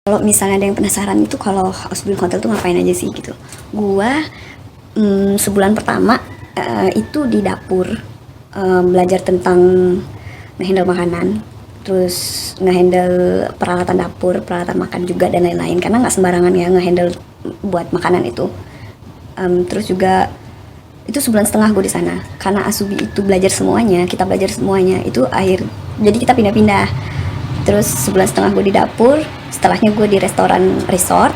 Kalau misalnya ada yang penasaran itu kalau Ausbildung Hotel tuh ngapain aja sih gitu. Gua sebulan pertama itu di dapur, belajar tentang ngehandle makanan, terus ngehandle peralatan dapur, peralatan makan juga dan lain-lain. Karena nggak sembarangan ya ngehandle buat makanan itu. Terus juga itu sebulan setengah gue di sana karena Asubi itu belajar semuanya, kita belajar semuanya itu jadi kita pindah-pindah. Terus sebulan setengah gue di dapur, setelahnya gue di restoran resort.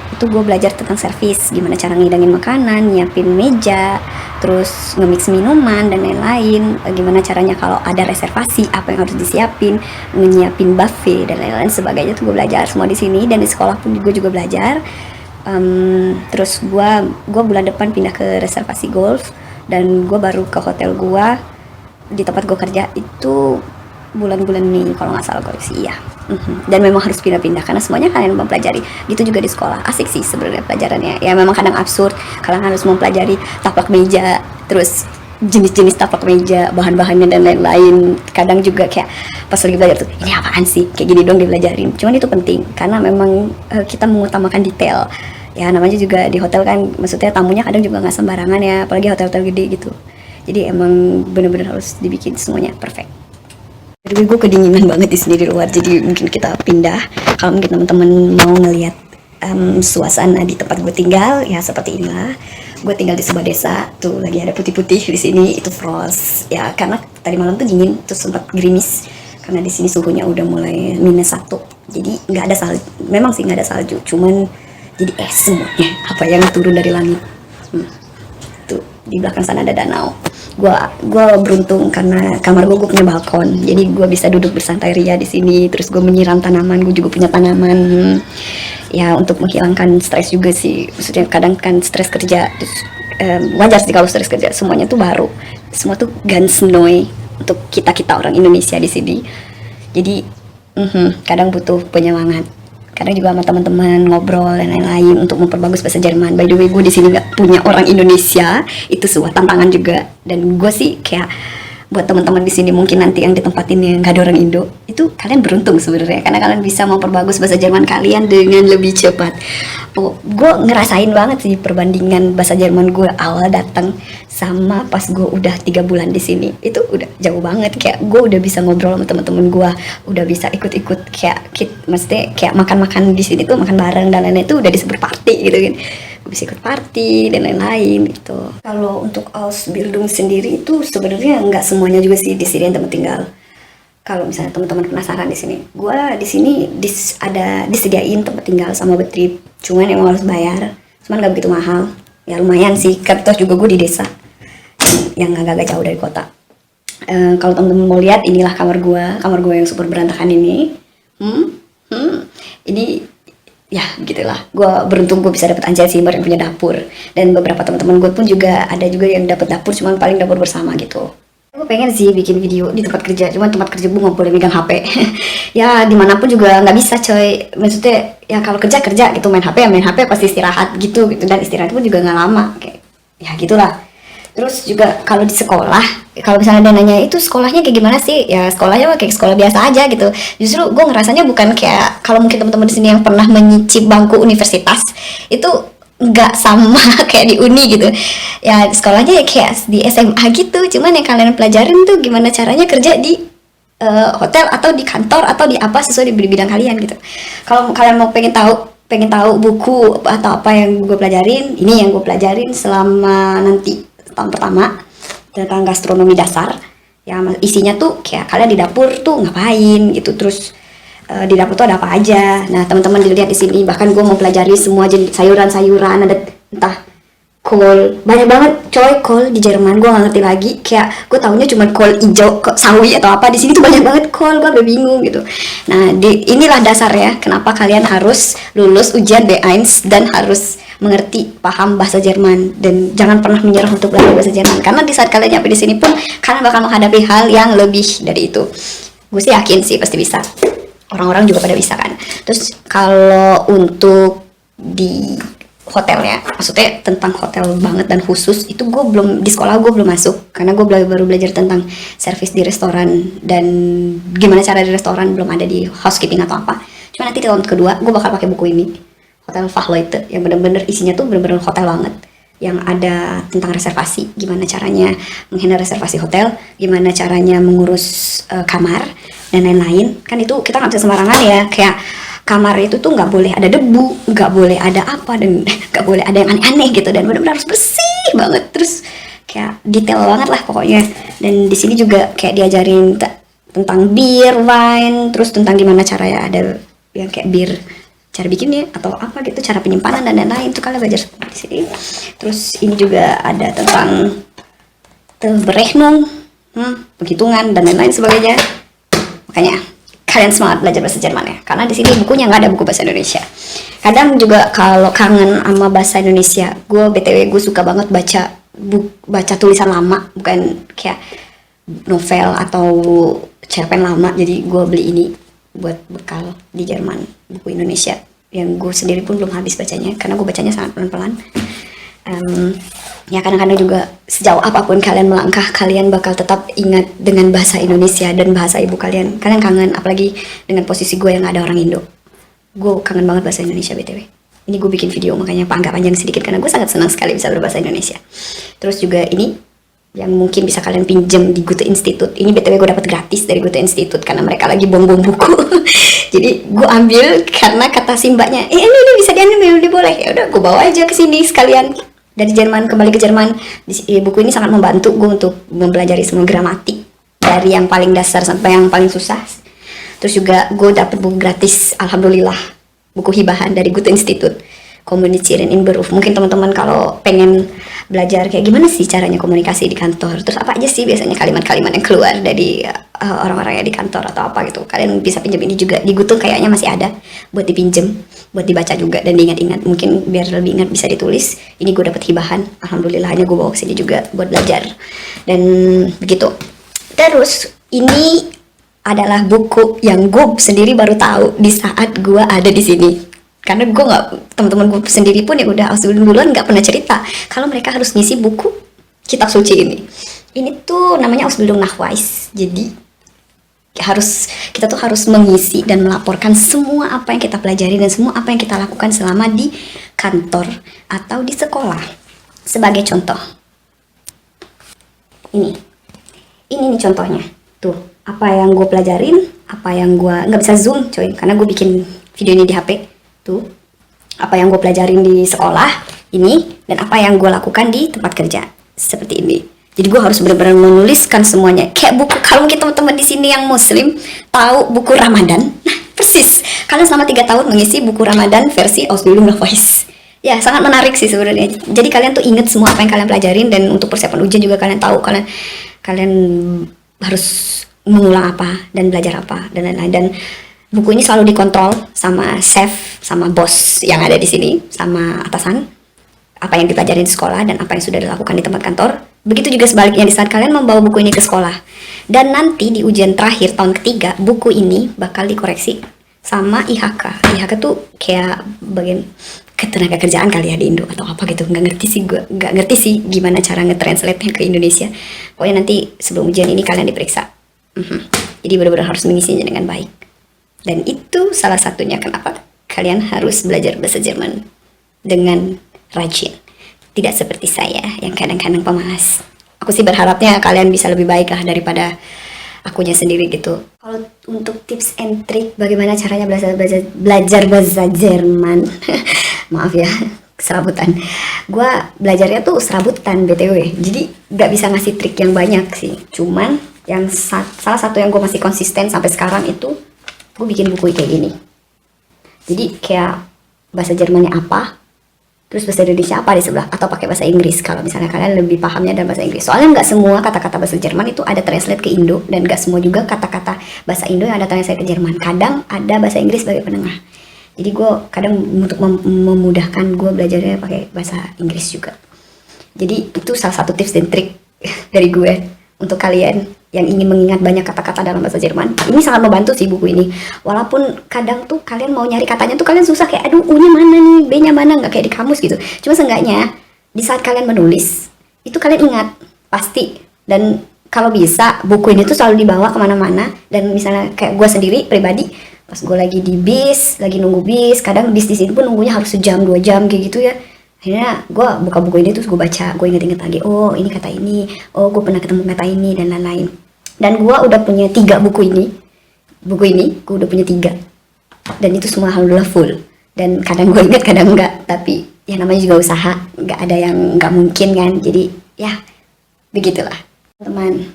Itu gue belajar tentang servis, gimana cara ngidangin makanan, nyiapin meja, terus nge-mix minuman dan lain-lain, gimana caranya kalau ada reservasi, apa yang harus disiapin, nyiapin buffet dan lain-lain sebagainya. Tuh gue belajar semua di sini, dan di sekolah pun gue juga belajar. Terus gue bulan depan pindah ke reservasi golf, dan gue baru ke hotel gue di tempat gue kerja itu bulan-bulan ini kalau nggak salah koleksi ya. Dan memang harus pindah-pindah karena semuanya kalian mempelajari. Gitu juga di sekolah, asik sih sebenarnya pelajarannya. Ya memang kadang absurd, kalian harus mempelajari taplak meja, terus jenis-jenis taplak meja, bahan-bahannya dan lain-lain. Kadang juga kayak pas lagi belajar tuh, ini apaan sih, kayak gini dong dipelajarin. Cuman itu penting karena memang kita mengutamakan detail. Ya namanya juga di hotel kan, maksudnya tamunya kadang juga nggak sembarangan ya, apalagi hotel-hotel gede gitu. Jadi emang bener-bener harus dibikin semuanya perfect. Jadi gue kedinginan banget di sini di luar, jadi mungkin kita pindah. Kalau mungkin teman-teman mau ngelihat suasana di tempat gue tinggal, ya seperti inilah. Gue tinggal di sebuah desa, tuh lagi ada putih-putih di sini, itu frost. Ya karena tadi malam tuh dingin, terus sempat gerimis. Karena di sini suhunya udah mulai -1, jadi nggak ada salju. Memang sih nggak ada salju, cuman jadi es semuanya. Apa yang turun dari langit. Tuh di belakang sana ada danau. Gue beruntung karena kamar gue punya balkon, jadi gue bisa duduk bersantai ria di sini. Terus gue menyiram tanaman, gue juga punya tanaman. Ya untuk menghilangkan stres juga sih, maksudnya kadang kan stres kerja, terus wajar sih kalau stres kerja, semuanya tuh baru, semua tuh ganz neu untuk kita orang Indonesia di sini. Jadi kadang butuh penyemangat. Kadang juga sama teman-teman ngobrol dan lain-lain untuk memperbagus bahasa Jerman. By the way, gue di sini nggak punya orang Indonesia, itu sebuah tantangan juga. Dan gue sih kayak buat teman-teman di sini mungkin nanti yang ditempatin yang nggak ada orang Indo, itu kalian beruntung sebenarnya karena kalian bisa memperbagus bahasa Jerman kalian dengan lebih cepat. Gue ngerasain banget sih perbandingan bahasa Jerman gue awal datang sama pas gue udah 3 bulan di sini, itu udah jauh banget. Kayak gue udah bisa ngobrol sama teman-teman gue, udah bisa ikut-ikut kayak maksudnya kayak makan-makan di sini tuh, makan bareng dan lain-lain itu udah disebut party gitu kan. Gue bisa ikut party dan lain-lain gitu. Kalau untuk Ausbildung sendiri itu sebenarnya nggak semuanya juga sih disediain tempat tinggal. Kalau misalnya teman-teman penasaran di sini, gue di sini ada disediain tempat tinggal sama betrip, cuman emang harus bayar, cuman nggak begitu mahal. Ya lumayan sih, terus juga gue di desa yang agak-agak jauh dari kota. Kalau teman-teman mau lihat, inilah kamar gue yang super berantakan ini. Ini ya begitulah. Gue beruntung gue bisa dapet Anjay Simber yang punya dapur, dan beberapa teman-teman gue pun juga ada juga yang dapat dapur, cuman paling dapur bersama gitu. Gue pengen sih bikin video di tempat kerja, cuman tempat kerja gue nggak boleh megang HP. Ya dimanapun juga nggak bisa coy, maksudnya ya kalau kerja gitu, main HP pasti istirahat gitu, dan istirahat pun juga nggak lama kayak ya gitulah. Terus juga kalau di sekolah, kalau misalnya ada nanya itu sekolahnya kayak gimana sih, ya sekolahnya kayak sekolah biasa aja gitu. Justru gue ngerasanya bukan kayak kalau mungkin teman-teman di sini yang pernah menyicip bangku universitas itu nggak sama kayak di uni gitu. Ya sekolahnya ya kayak di SMA gitu, cuman yang kalian pelajarin tuh gimana caranya kerja di hotel atau di kantor atau di apa sesuai di bidang kalian gitu. Kalau kalian mau pengen tahu buku atau apa yang gue pelajarin, ini yang gue pelajarin selama nanti tahun pertama tentang gastronomi dasar. Ya isinya tuh kayak kalian di dapur tuh ngapain gitu, terus di dapur tuh ada apa aja. Nah teman-teman dilihat di sini, bahkan gue mau pelajari semua jenis sayuran-sayuran, ada entah kol, banyak banget coy kol di Jerman. Gue nggak ngerti lagi, kayak gue taunya cuma kol hijau, sawi atau apa. Di sini tuh banyak banget kol, gue udah bingung gitu. Nah inilah dasar ya kenapa kalian harus lulus ujian B1 dan harus mengerti, paham bahasa Jerman, dan jangan pernah menyerah untuk belajar bahasa Jerman, karena di saat kalian nyampe di sini pun kalian bakal menghadapi hal yang lebih dari itu. Gue sih yakin sih pasti bisa. Orang-orang juga pada bisa kan. Terus kalau untuk di hotelnya, maksudnya tentang hotel banget dan khusus itu gue belum, di sekolah gue belum masuk karena gue baru belajar tentang servis di restoran dan gimana cara di restoran, belum ada di housekeeping atau apa. Cuma nanti di tahun kedua gue bakal pakai buku ini, Hotel Fachleute, yang bener-bener isinya tuh bener-bener hotel banget, yang ada tentang reservasi, gimana caranya menghandle reservasi hotel, gimana caranya mengurus kamar dan lain-lain. Kan itu kita nggak bisa sembarangan ya, kayak kamar itu tuh nggak boleh ada debu, nggak boleh ada apa, dan nggak boleh ada yang aneh-aneh gitu, dan benar-benar harus bersih banget, terus kayak detail banget lah pokoknya. Dan di sini juga kayak diajarin tentang beer, wine, terus tentang gimana cara ya ada yang kayak bir, cara bikinnya atau apa gitu, cara penyimpanan dan lain-lain, itu kalian belajar di sini. Terus ini juga ada tentang Berechnung, penghitungan dan lain-lain sebagainya. Makanya kalian semangat belajar bahasa Jerman ya, karena di sini bukunya nggak ada buku bahasa Indonesia. Kadang juga kalau kangen sama bahasa Indonesia, gue btw gue suka banget baca tulisan lama, bukan kayak novel atau cerpen lama. Jadi gue beli ini buat bekal di Jerman, buku Indonesia yang gue sendiri pun belum habis bacanya karena gue bacanya sangat pelan-pelan. Ya kadang-kadang juga sejauh apapun kalian melangkah, kalian bakal tetap ingat dengan bahasa Indonesia dan bahasa ibu kalian. Kalian kangen, apalagi dengan posisi gue yang ada orang Indo. Gue kangen banget bahasa Indonesia btw. Ini gue bikin video makanya agak panjang sedikit karena gue sangat senang sekali bisa berbahasa Indonesia. Terus juga ini yang mungkin bisa kalian pinjam di Goethe Institute. Ini btw gue dapat gratis dari Goethe Institute karena mereka lagi bom-bom buku. Jadi gue ambil karena kata si mbaknya, ini bisa diambil, boleh. Ya udah, gue bawa aja ke sini sekalian. Dari Jerman kembali ke Jerman. Buku ini sangat membantu gue untuk mempelajari semua gramatik dari yang paling dasar sampai yang paling susah. Terus juga gue dapet buku gratis, alhamdulillah, buku hibahan dari Goethe Institute, Kommunizieren in Beruf. Mungkin teman-teman kalau pengen belajar kayak gimana sih caranya komunikasi di kantor, terus apa aja sih biasanya kalimat-kalimat yang keluar dari orang-orang yang di kantor atau apa gitu, kalian bisa pinjam ini juga. Di Goethe kayaknya masih ada buat dipinjem, buat dibaca juga dan diingat-ingat. Mungkin biar lebih ingat bisa ditulis. Ini gue dapet hibahan, alhamdulillahnya gue bawa kesini juga buat belajar dan begitu. Terus ini adalah buku yang gue sendiri baru tahu di saat gue ada di sini. Karena gue nggak, teman-teman gue sendiri pun yang udah Ausbildung duluan nggak pernah cerita kalau mereka harus ngisi buku kitab suci ini. Ini tuh namanya Ausbildung Nachweis. Jadi kita tuh harus mengisi dan melaporkan semua apa yang kita pelajari dan semua apa yang kita lakukan selama di kantor atau di sekolah. Sebagai contoh, ini nih contohnya. Tuh, apa yang gue pelajarin, apa yang gue nggak bisa zoom coy, karena gue bikin video ini di HP. Tuh, apa yang gue pelajarin di sekolah ini dan apa yang gue lakukan di tempat kerja seperti ini. Jadi gue harus benar-benar menuliskan semuanya. Kayak buku, kalau mungkin teman-teman di sini yang Muslim tahu buku Ramadan, nah persis. Kalian selama 3 tahun mengisi buku Ramadan versi Ausbildung Nachweis. Ya sangat menarik sih sebenarnya. Jadi kalian tuh ingat semua apa yang kalian pelajarin dan untuk persiapan ujian juga kalian tahu kalian harus mengulang apa dan belajar apa dan lain-lain. Dan buku ini selalu dikontrol sama chef, sama bos yang ada di sini, sama atasan. Apa yang dipelajarin di sekolah dan apa yang sudah dilakukan di tempat kantor. Begitu juga sebaliknya di saat kalian membawa buku ini ke sekolah. Dan nanti di ujian terakhir tahun ketiga, buku ini bakal dikoreksi sama IHK. IHK tuh kayak bagian ketenaga kerjaan kali ya di Indo atau apa gitu. Nggak ngerti sih gimana cara nge-translate-nya ke Indonesia. Pokoknya nanti sebelum ujian ini kalian diperiksa. Jadi benar-benar harus mengisinya dengan baik. Dan itu salah satunya kenapa kalian harus belajar bahasa Jerman dengan rajin. Tidak seperti saya yang kadang-kadang pemalas. Aku sih berharapnya kalian bisa lebih baik lah daripada akunya sendiri gitu. Kalau untuk tips and trick bagaimana caranya belajar bahasa Jerman, maaf ya serabutan. Gua belajarnya tuh serabutan BTW. Jadi gak bisa ngasih trik yang banyak sih. Cuman yang salah satu yang gue masih konsisten sampai sekarang itu gue bikin buku kayak gini. Jadi kayak bahasa Jermannya apa, terus bahasa Indonesia apa di sebelah, atau pakai bahasa Inggris kalau misalnya kalian lebih pahamnya dalam bahasa Inggris. Soalnya nggak semua kata-kata bahasa Jerman itu ada translate ke Indo, dan nggak semua juga kata-kata bahasa Indo yang ada translate ke Jerman. Kadang ada bahasa Inggris sebagai penengah. Jadi gue kadang untuk memudahkan gue belajarnya pakai bahasa Inggris juga. Jadi itu salah satu tips dan trik dari gue untuk kalian yang ingin mengingat banyak kata-kata dalam bahasa Jerman. Ini sangat membantu sih buku ini. Walaupun kadang tuh kalian mau nyari katanya tuh kalian susah, kayak aduh U-nya mana nih, B-nya mana, nggak kayak di kamus gitu. Cuma seenggaknya di saat kalian menulis itu kalian ingat pasti. Dan kalau bisa buku ini tuh selalu dibawa kemana-mana. Dan misalnya kayak gue sendiri pribadi, Pas gue lagi di bis, lagi nunggu bis, kadang bis di sini pun nunggunya harus sejam 2 jam kayak gitu ya. Akhirnya gue buka buku ini terus gue baca, gue inget-inget lagi, oh ini kata ini, oh gue pernah ketemu kata ini dan lain-lain. Dan gue udah punya 3 buku ini, gue udah punya 3, dan itu semua alhamdulillah full. Dan kadang gue ingat kadang enggak, tapi ya namanya juga usaha, nggak ada yang nggak mungkin kan, jadi ya begitulah teman.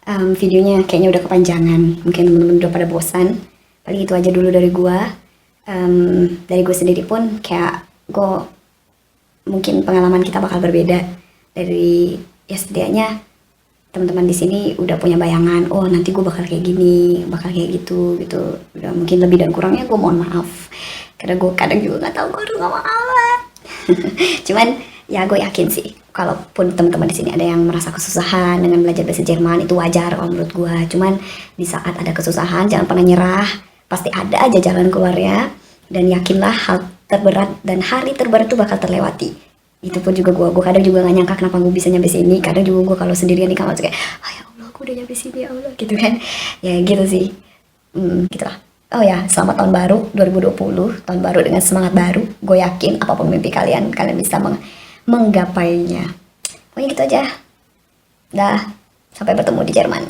Videonya kayaknya udah kepanjangan, mungkin temen-temen udah pada bosan. Paling itu aja dulu dari gue. Dari gue sendiri pun kayak gue, mungkin pengalaman kita bakal berbeda dari, ya setidaknya teman-teman di sini udah punya bayangan, oh nanti gue bakal kayak gini, bakal kayak gitu gitu. Udah mungkin lebih dan kurangnya gue mohon maaf, karena gue kadang juga nggak tahu gue harus ngomong apa. Cuman ya gue yakin sih, kalaupun teman-teman di sini ada yang merasa kesusahan dengan belajar bahasa Jerman, itu wajar kalau menurut gue. Cuman di saat ada kesusahan jangan pernah nyerah, pasti ada aja jalan keluarnya. Dan yakinlah hal terberat dan hari terberat itu bakal terlewati. Itu pun juga gue kadang juga gak nyangka kenapa gue bisa nyampe sini. Kadang juga gue kalau sendirian di kamar tuh kayak, oh ya Allah gue udah nyampe sini ya Allah, gitu kan. Ya gitu sih, gitu lah. Oh ya, selamat tahun baru 2020, tahun baru dengan semangat baru. Gue yakin apapun mimpi kalian, kalian bisa menggapainya. Pokoknya gitu aja. Dah, sampai bertemu di Jerman.